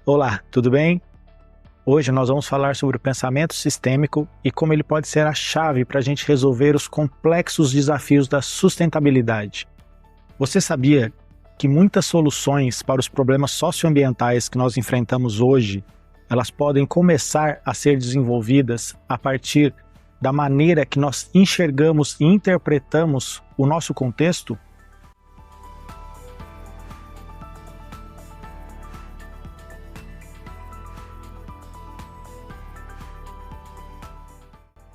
Olá, tudo bem? Hoje nós vamos falar sobre o pensamento sistêmico e como ele pode ser a chave para a gente resolver os complexos desafios da sustentabilidade. Você sabia que muitas soluções para os problemas socioambientais que nós enfrentamos hoje, elas podem começar a ser desenvolvidas a partir da maneira que nós enxergamos e interpretamos o nosso contexto?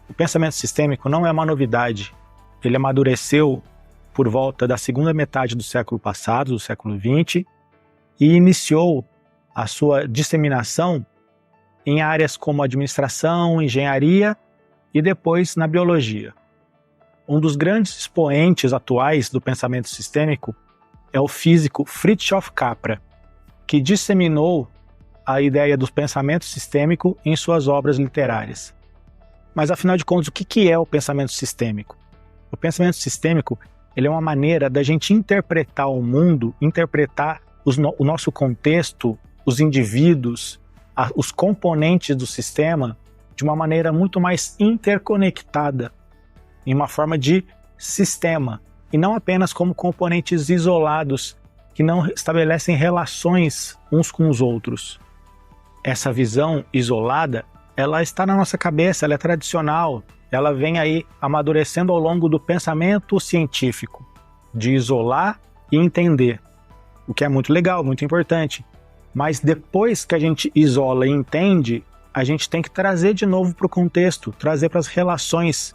O pensamento sistêmico não é uma novidade. Ele amadureceu por volta da segunda metade do século passado, do século XX, e iniciou a sua disseminação em áreas como administração, engenharia e depois na biologia. Um dos grandes expoentes atuais do pensamento sistêmico é o físico Fritjof Capra, que disseminou a ideia do pensamento sistêmico em suas obras literárias. Mas, afinal de contas, o que é o pensamento sistêmico? O pensamento sistêmico ele é uma maneira da gente interpretar o mundo, interpretar o nosso contexto, os indivíduos, os componentes do sistema de uma maneira muito mais interconectada, em uma forma de sistema, e não apenas como componentes isolados que não estabelecem relações uns com os outros. Essa visão isolada ela está na nossa cabeça, ela é tradicional, ela vem aí amadurecendo ao longo do pensamento científico, de isolar e entender, o que é muito legal, muito importante. Mas depois que a gente isola e entende, a gente tem que trazer de novo para o contexto, trazer para as relações,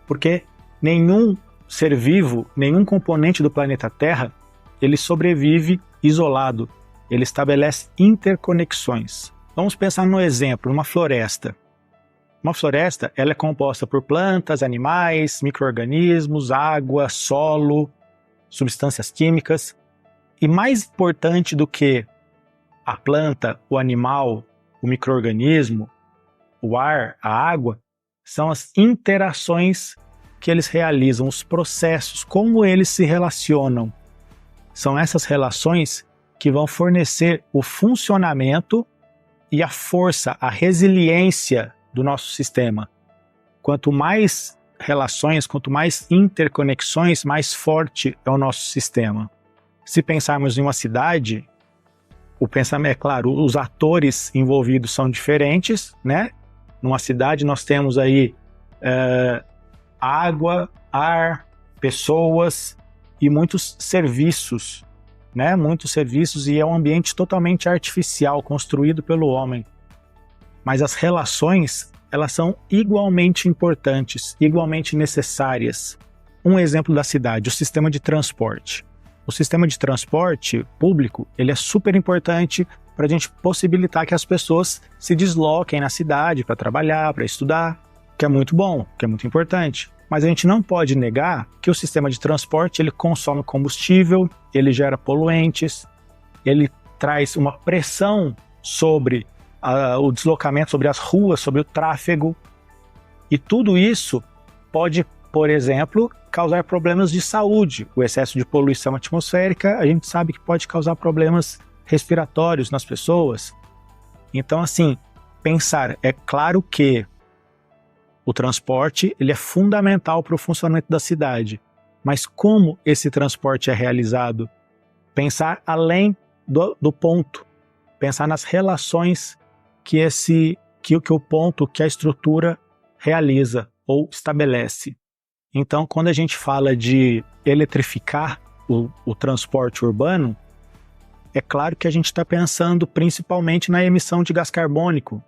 porque nenhum ser vivo, nenhum componente do planeta Terra, ele sobrevive isolado, ele estabelece interconexões. Vamos pensar no exemplo, uma floresta. Uma floresta ela é composta por plantas, animais, micro-organismos, água, solo, substâncias químicas. E mais importante do que a planta, o animal, o micro-organismo, o ar, a água, são as interações que eles realizam, os processos, como eles se relacionam. São essas relações que vão fornecer o funcionamento e a força, a resiliência do nosso sistema. Quanto mais relações, quanto mais interconexões, mais forte é o nosso sistema. Se pensarmos em uma cidade, o pensamento, é claro, os atores envolvidos são diferentes, né? Numa cidade nós temos aí água, ar, pessoas e muitos serviços, né? Muitos serviços, e é um ambiente totalmente artificial, construído pelo homem. Mas as relações, elas são igualmente importantes, igualmente necessárias. Um exemplo da cidade, o sistema de transporte. O sistema de transporte público, ele é super importante para a gente possibilitar que as pessoas se desloquem na cidade para trabalhar, para estudar, que é muito bom, que é muito importante. Mas a gente não pode negar que o sistema de transporte ele consome combustível, ele gera poluentes, ele traz uma pressão sobre o deslocamento, sobre as ruas, sobre o tráfego. E tudo isso pode, por exemplo, causar problemas de saúde. O excesso de poluição atmosférica, a gente sabe que pode causar problemas respiratórios nas pessoas. Então, assim, pensar, é claro que o transporte ele é fundamental para o funcionamento da cidade, mas como esse transporte é realizado? Pensar além do ponto, pensar nas relações que o ponto, que a estrutura realiza ou estabelece. Então, quando a gente fala de eletrificar o transporte urbano, é claro que a gente está pensando principalmente na emissão de gás carbônico,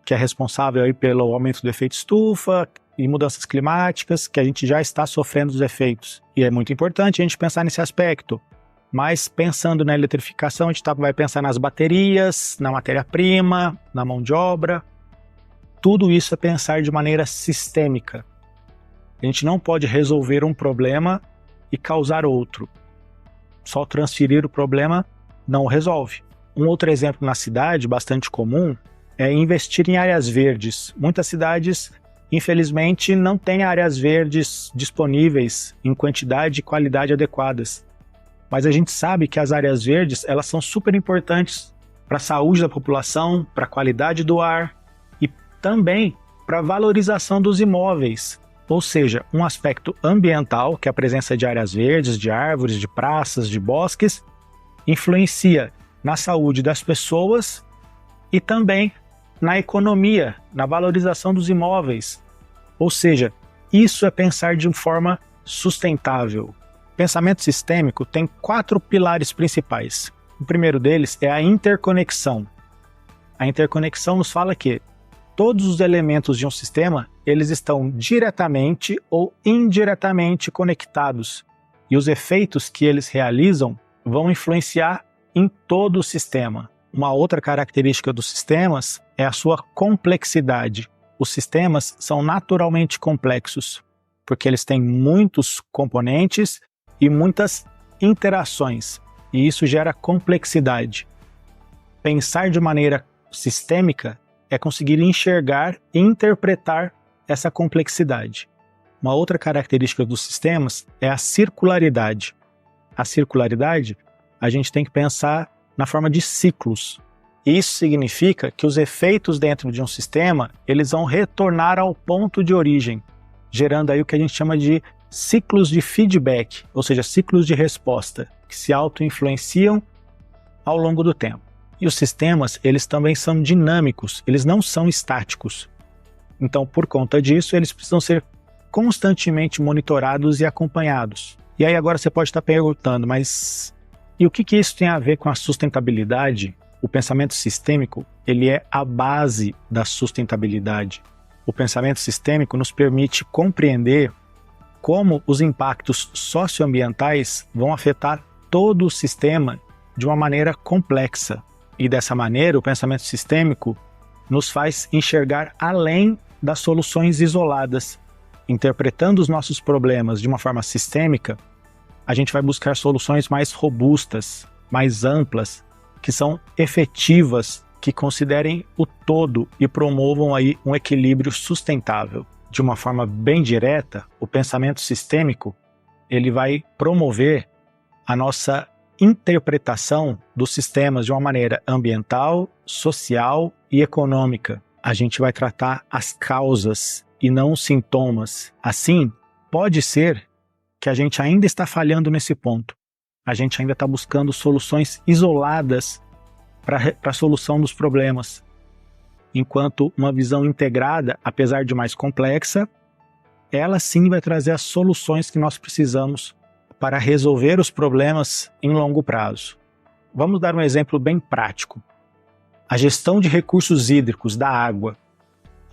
que é responsável aí pelo aumento do efeito estufa e mudanças climáticas, que a gente já está sofrendo os efeitos. E é muito importante a gente pensar nesse aspecto. Mas pensando na eletrificação, a gente vai pensar nas baterias, na matéria-prima, na mão de obra. Tudo isso é pensar de maneira sistêmica. A gente não pode resolver um problema e causar outro. Só transferir o problema não o resolve. Um outro exemplo na cidade, bastante comum, é investir em áreas verdes. Muitas cidades, infelizmente, não têm áreas verdes disponíveis em quantidade e qualidade adequadas. Mas a gente sabe que as áreas verdes, elas são super importantes para a saúde da população, para a qualidade do ar e também para a valorização dos imóveis, ou seja, um aspecto ambiental, que é a presença de áreas verdes, de árvores, de praças, de bosques, influencia na saúde das pessoas e também na economia, na valorização dos imóveis. Ou seja, isso é pensar de forma sustentável. O pensamento sistêmico tem 4 pilares principais. O primeiro deles é a interconexão. A interconexão nos fala que todos os elementos de um sistema, eles estão diretamente ou indiretamente conectados, e os efeitos que eles realizam vão influenciar em todo o sistema. Uma outra característica dos sistemas é a sua complexidade. Os sistemas são naturalmente complexos, porque eles têm muitos componentes e muitas interações, e isso gera complexidade. Pensar de maneira sistêmica é conseguir enxergar e interpretar essa complexidade. Uma outra característica dos sistemas é a circularidade. A circularidade, a gente tem que pensar na forma de ciclos. Isso significa que os efeitos dentro de um sistema, eles vão retornar ao ponto de origem, gerando aí o que a gente chama de ciclos de feedback, ou seja, ciclos de resposta, que se auto-influenciam ao longo do tempo. E os sistemas, eles também são dinâmicos, eles não são estáticos. Então, por conta disso, eles precisam ser constantemente monitorados e acompanhados. E aí agora você pode estar perguntando, mas e o que isso tem a ver com a sustentabilidade? O pensamento sistêmico, ele é a base da sustentabilidade. O pensamento sistêmico nos permite compreender como os impactos socioambientais vão afetar todo o sistema de uma maneira complexa. E dessa maneira, o pensamento sistêmico nos faz enxergar além das soluções isoladas. Interpretando os nossos problemas de uma forma sistêmica, a gente vai buscar soluções mais robustas, mais amplas, que são efetivas, que considerem o todo e promovam aí um equilíbrio sustentável. De uma forma bem direta, o pensamento sistêmico, ele vai promover a nossa interpretação dos sistemas de uma maneira ambiental, social e econômica. A gente vai tratar as causas e não os sintomas. Assim, pode ser que a gente ainda está falhando nesse ponto. A gente ainda está buscando soluções isoladas para a solução dos problemas. Enquanto uma visão integrada, apesar de mais complexa, ela sim vai trazer as soluções que nós precisamos para resolver os problemas em longo prazo. Vamos dar um exemplo bem prático. A gestão de recursos hídricos da água.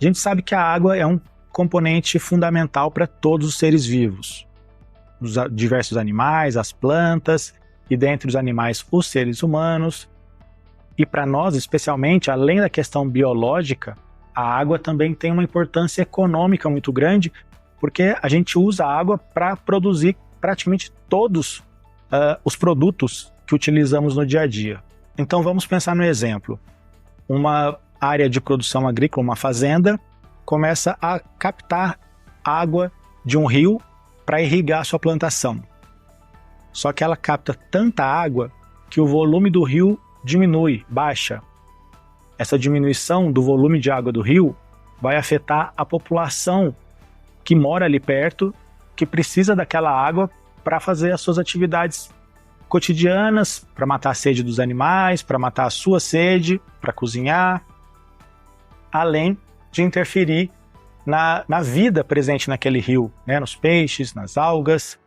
A gente sabe que a água é um componente fundamental para todos os seres vivos. Os diversos animais, as plantas, e dentre os animais, os seres humanos. E para nós, especialmente, além da questão biológica, a água também tem uma importância econômica muito grande, porque a gente usa a água para produzir praticamente todos os produtos que utilizamos no dia a dia. Então vamos pensar no exemplo. Uma área de produção agrícola, uma fazenda, começa a captar água de um rio para irrigar a sua plantação. Só que ela capta tanta água que o volume do rio diminui, baixa. Essa diminuição do volume de água do rio vai afetar a população que mora ali perto, que precisa daquela água para fazer as suas atividades cotidianas, para matar a sede dos animais, para matar a sua sede, para cozinhar, além de interferir na vida presente naquele rio, né? Nos peixes, nas algas,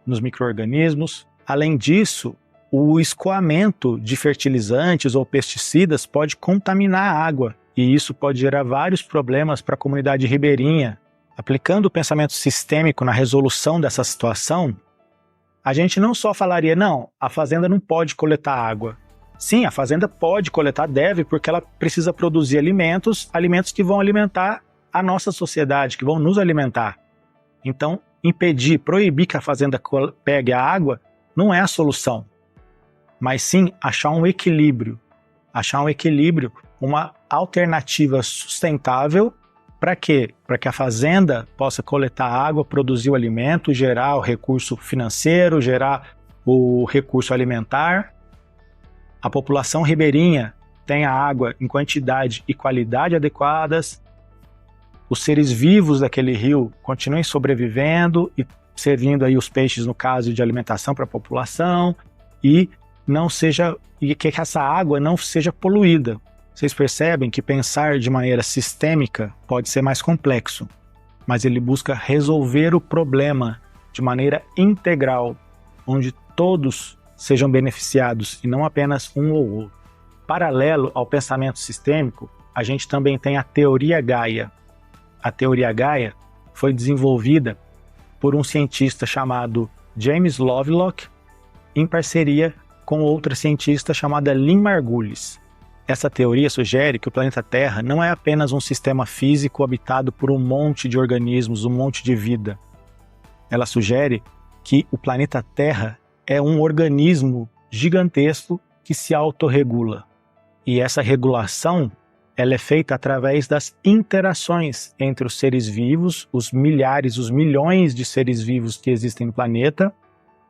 nos micro-organismos. Além disso, o escoamento de fertilizantes ou pesticidas pode contaminar a água, e isso pode gerar vários problemas para a comunidade ribeirinha. Aplicando o pensamento sistêmico na resolução dessa situação, a gente não só falaria, não, a fazenda não pode coletar água. Sim, a fazenda pode coletar, deve, porque ela precisa produzir alimentos que vão alimentar a nossa sociedade, que vão nos alimentar. Então, impedir, proibir que a fazenda pegue a água não é a solução, mas sim achar um equilíbrio, uma alternativa sustentável. Para quê? Para que a fazenda possa coletar água, produzir o alimento, gerar o recurso financeiro, gerar o recurso alimentar. A população ribeirinha tenha água em quantidade e qualidade adequadas, os seres vivos daquele rio continuem sobrevivendo e servindo aí os peixes, no caso de alimentação para a população, e que essa água não seja poluída. Vocês percebem que pensar de maneira sistêmica pode ser mais complexo, mas ele busca resolver o problema de maneira integral, onde todos sejam beneficiados e não apenas um ou outro. Paralelo ao pensamento sistêmico, a gente também tem a teoria Gaia. A teoria Gaia foi desenvolvida por um cientista chamado James Lovelock, em parceria com outra cientista chamada Lynn Margulis. Essa teoria sugere que o planeta Terra não é apenas um sistema físico habitado por um monte de organismos, um monte de vida. Ela sugere que o planeta Terra é um organismo gigantesco que se autorregula. E essa regulação, ela é feita através das interações entre os seres vivos, os milhares, os milhões de seres vivos que existem no planeta,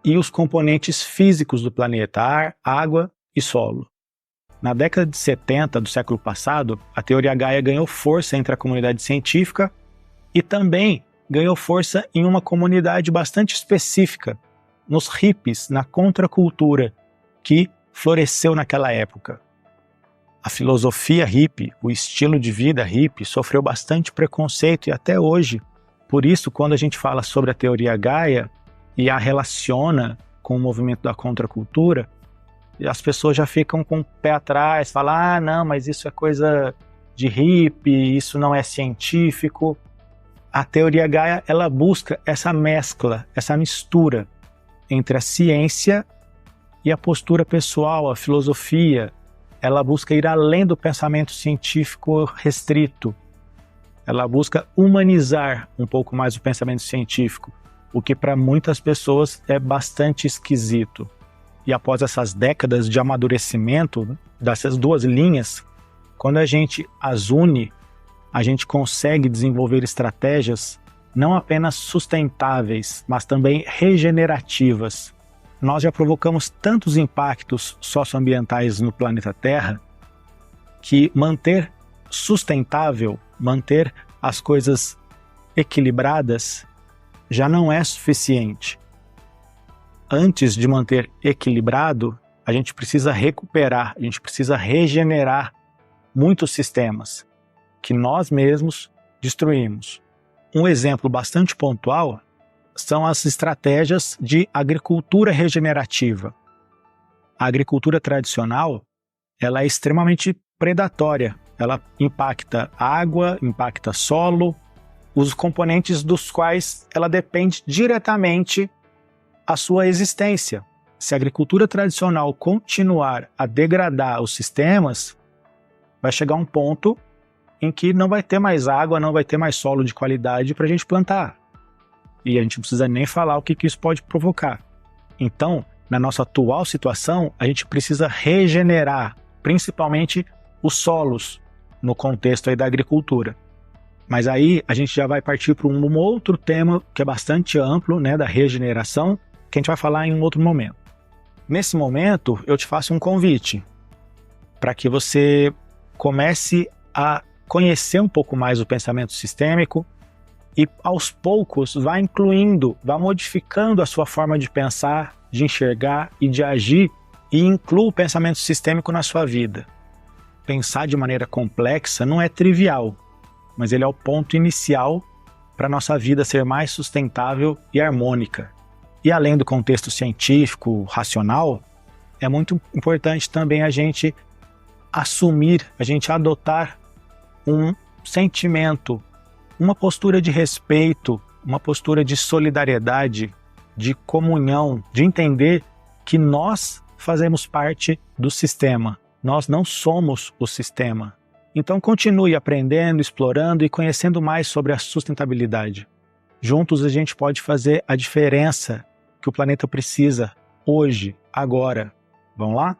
e os componentes físicos do planeta, ar, água e solo. Na década de 70 do século passado, a teoria Gaia ganhou força entre a comunidade científica e também ganhou força em uma comunidade bastante específica, nos hippies, na contracultura, que floresceu naquela época. A filosofia hippie, o estilo de vida hippie, sofreu bastante preconceito e até hoje. Por isso, quando a gente fala sobre a teoria Gaia e a relaciona com o movimento da contracultura, as pessoas já ficam com o pé atrás, falam, não, mas isso é coisa de hippie, isso não é científico. A teoria Gaia, ela busca essa mescla, essa mistura entre a ciência e a postura pessoal, a filosofia. Ela busca ir além do pensamento científico restrito. Ela busca humanizar um pouco mais o pensamento científico, o que para muitas pessoas é bastante esquisito. E após essas décadas de amadurecimento dessas duas linhas, quando a gente as une, a gente consegue desenvolver estratégias não apenas sustentáveis, mas também regenerativas. Nós já provocamos tantos impactos socioambientais no planeta Terra que manter sustentável, manter as coisas equilibradas já não é suficiente. Antes de manter equilibrado, a gente precisa recuperar, a gente precisa regenerar muitos sistemas que nós mesmos destruímos. Um exemplo bastante pontual são as estratégias de agricultura regenerativa. A agricultura tradicional, ela é extremamente predatória. Ela impacta água, impacta solo, os componentes dos quais ela depende diretamente a sua existência. Se a agricultura tradicional continuar a degradar os sistemas, vai chegar um ponto em que não vai ter mais água, não vai ter mais solo de qualidade para a gente plantar. E a gente não precisa nem falar o que isso pode provocar. Então, na nossa atual situação, a gente precisa regenerar, principalmente os solos, no contexto aí da agricultura. Mas aí a gente já vai partir para um outro tema que é bastante amplo, né, da regeneração, que a gente vai falar em um outro momento. Nesse momento, eu te faço um convite para que você comece a conhecer um pouco mais o pensamento sistêmico e, aos poucos, vá incluindo, vá modificando a sua forma de pensar, de enxergar e de agir e inclua o pensamento sistêmico na sua vida. Pensar de maneira complexa não é trivial, mas ele é o ponto inicial para a nossa vida ser mais sustentável e harmônica. E além do contexto científico, racional, é muito importante também a gente assumir, a gente adotar um sentimento, uma postura de respeito, uma postura de solidariedade, de comunhão, de entender que nós fazemos parte do sistema, nós não somos o sistema. Então continue aprendendo, explorando e conhecendo mais sobre a sustentabilidade. Juntos a gente pode fazer a diferença que o planeta precisa hoje, agora. Vamos lá?